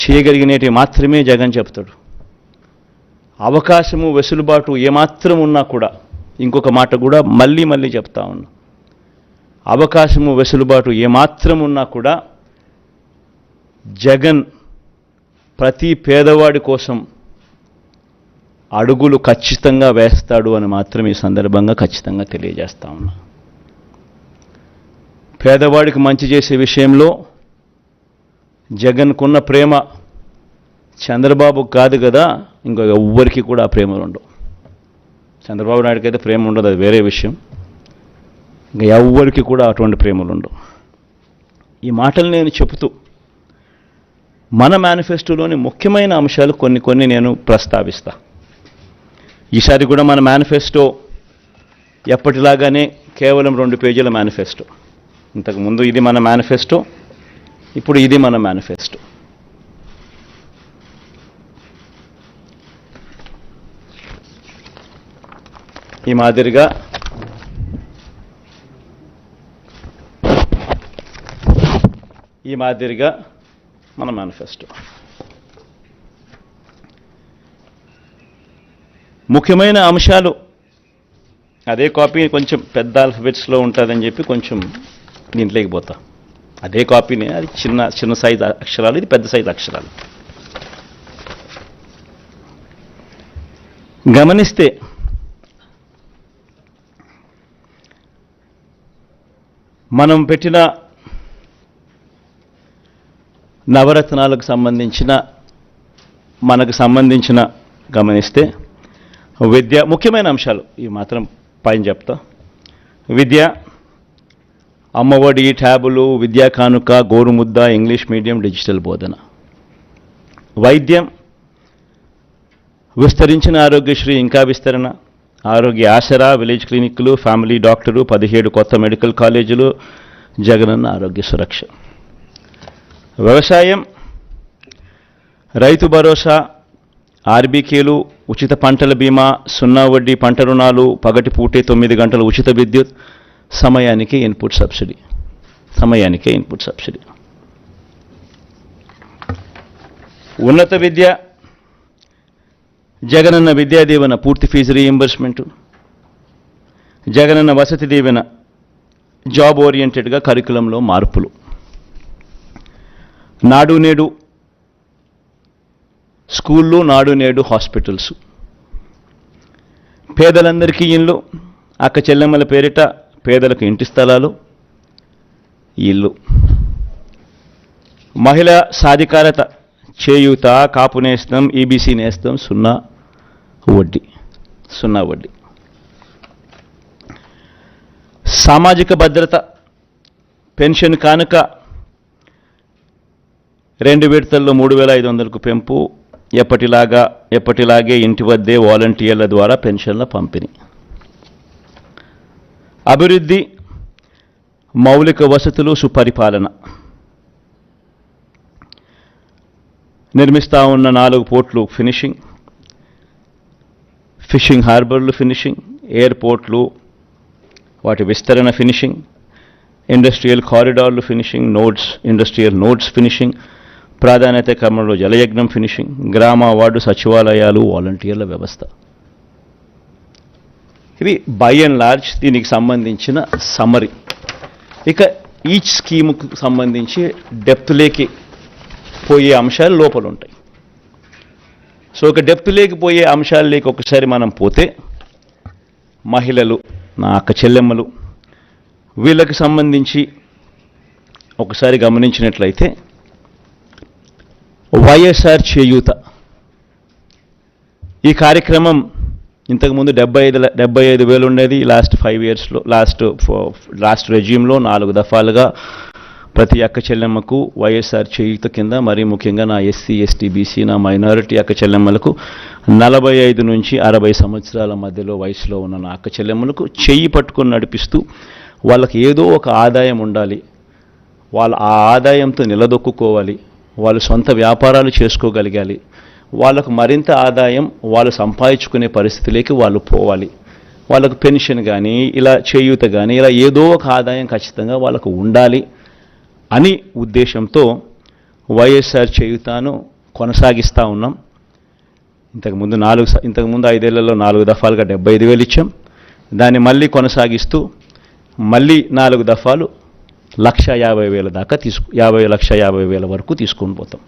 చేయగలిగినవి మాత్రమే జగన్ చెప్తాడు. అవకాశము వెసులుబాటు ఏమాత్రం ఉన్నా కూడా, ఇంకొక మాట కూడా మళ్ళీ చెప్తా ఉన్నా, అవకాశము వెసులుబాటు ఏమాత్రం ఉన్నా కూడా జగన్ ప్రతి పేదవాడి కోసం అడుగులు ఖచ్చితంగా వేస్తాడు అని మాత్రం ఈ సందర్భంగా ఖచ్చితంగా తెలియజేస్తా ఉన్నా. పేదవాడికి మంచి చేసే విషయంలో జగన్కున్న ప్రేమ చంద్రబాబు కాదు కదా, ఇంకో ఎవ్వరికి కూడా ఆ ప్రేమలు ఉండవు. చంద్రబాబు నాయుడికి అయితే ప్రేమ ఉండదు, అది వేరే విషయం. ఇంకా ఎవ్వరికి కూడా అటువంటి ప్రేమలు ఉండవు. ఈ మాటలు నేను చెబుతూ మన మేనిఫెస్టోలోని ముఖ్యమైన అంశాలు కొన్ని నేను ప్రస్తావిస్తా. ఈసారి కూడా మన మేనిఫెస్టో ఎప్పటిలాగానే కేవలం 2 పేజీల మేనిఫెస్టో. ఇంతకుముందు ఇది మన మేనిఫెస్టో, ఇప్పుడు ఇది మన మేనిఫెస్టో. ఈ మాదిరిగా మన మేనిఫెస్టో. ముఖ్యమైన అంశాలు అదే కాపీ కొంచెం పెద్ద ఆల్ఫబెట్స్లో ఉంటుందని చెప్పి కొంచెం దీంట్లోకి పోతా. అదే కాపీనే, అది చిన్న సైజు అక్షరాలు, ఇది పెద్ద సైజు అక్షరాలు. గమనిస్తే మనం పెట్టిన నవరత్నాలకు సంబంధించిన మనకు సంబంధించిన గమనిస్తే విద్య ముఖ్యమైన అంశాలు ఇవి మాత్రం పైన చెప్తా. విద్య, అమ్మఒడి, ట్యాబులు, విద్యా కానుక, గోరుముద్ద, ఇంగ్లీష్ మీడియం, డిజిటల్ బోధన. వైద్యం, విస్తరించిన ఆరోగ్యశ్రీ ఇంకా విస్తరణ, ఆరోగ్య ఆసరా, విలేజ్ క్లినిక్లు, ఫ్యామిలీ డాక్టరు, 17 కొత్త మెడికల్ కాలేజీలు, జగనన్న ఆరోగ్య సురక్ష. వ్యవసాయం, రైతు భరోసా, ఆర్బీకేలు, ఉచిత పంటల బీమా, 0 వడ్డీ పంట రుణాలు, పగటిపూటే 9 గంటల ఉచిత విద్యుత్, సమయానికే ఇన్పుట్ సబ్సిడీ. ఉన్నత విద్య, జగనన్న విద్యా దీవెన పూర్తి fee reimbursement, Jagananna Vasathi Deevena job ఓరియంటెడ్గా కరికులంలో మార్పులు, నాడు నేడు స్కూళ్ళు, నాడు నేడు హాస్పిటల్స్, పేదలందరికీ ఇళ్ళు, అక్క చెల్లెమ్మల పేరిట పేదలకు ఇంటి స్థలాలు, ఇల్లు, మహిళా సాధికారత, చేయూత, కాపు నేస్తం, ఈబీసీ నేస్తం, 0 వడ్డీ. సామాజిక భద్రత, పెన్షన్ కానుక 2 విడతల్లో 3,500కు పెంపు, ఎప్పటిలాగే ఇంటి వద్దే వాలంటీర్ల ద్వారా పెన్షన్ల పంపిణీ. అభివృద్ధి, మౌలిక వసతులు, సుపరిపాలన. నిర్మిస్తా ఉన్న 4 పోర్ట్లు ఫినిషింగ్, ఫిషింగ్ హార్బర్లు ఫినిషింగ్, ఎయిర్పోర్ట్లు వాటి విస్తరణ ఫినిషింగ్, ఇండస్ట్రియల్ కారిడార్లు ఫినిషింగ్, ఇండస్ట్రియల్ నోడ్స్ ఫినిషింగ్, ప్రాధాన్యత క్రమంలో జలయజ్ఞం ఫినిషింగ్, గ్రామ వార్డు సచివాలయాలు, వాలంటీర్ల వ్యవస్థ. ఇవి బై అండ్ లార్జ్ దీనికి సంబంధించిన సమ్మరీ. ఇక ఈచ్ స్కీముకు సంబంధించి డెప్త్లోకి పోయే అంశాలు లోపల ఉంటాయి. సో ఒక డెప్త్లోకి పోయే అంశాలలోకి ఒకసారి మనం పోతే, మహిళలు, నా అక్క చెల్లెమ్మలు, వీళ్ళకి సంబంధించి ఒకసారి గమనించినట్లయితే వైఎస్ఆర్ చేయూత ఈ కార్యక్రమం ఇంతకుముందు 75,000 ఉండేది. లాస్ట్ 5 ఇయర్స్లో లాస్ట్ రెజ్యూమ్లో 4 దఫాలుగా ప్రతి అక్క చెల్లెమ్మకు వైఎస్ఆర్ చేయూత కింద, మరీ ముఖ్యంగా నా ఎస్సీ, ఎస్టీ, బీసీ, నా మైనారిటీ అక్క చెల్లెమ్మలకు 45 నుంచి 60 సంవత్సరాల మధ్యలో వయసులో ఉన్న నా అక్క చెల్లెమ్మలకు చెయ్యి పట్టుకొని నడిపిస్తూ వాళ్ళకి ఏదో ఒక ఆదాయం ఉండాలి, వాళ్ళ ఆ ఆదాయంతో నిలదొక్కుకోవాలి, వాళ్ళు సొంత వ్యాపారాలు చేసుకోగలగాలి, వాళ్ళకు మరింత ఆదాయం వాళ్ళు సంపాదించుకునే పరిస్థితిలోకి వాళ్ళు పోవాలి, వాళ్ళకు పెన్షన్ కానీ ఇలా చేయూత కానీ ఇలా ఏదో ఒక ఆదాయం ఖచ్చితంగా వాళ్ళకు ఉండాలి అని ఉద్దేశంతో వైఎస్ఆర్ చేయూతను కొనసాగిస్తూ ఉన్నాం. ఇంతకుముందు 5 ఏళ్లలో 4 దఫాలుగా 75,000 ఇచ్చాం. దాన్ని మళ్ళీ కొనసాగిస్తూ మళ్ళీ 4 దఫాలు 1,50,000 దాకా 50,50,000 వరకు తీసుకొని పోతాం.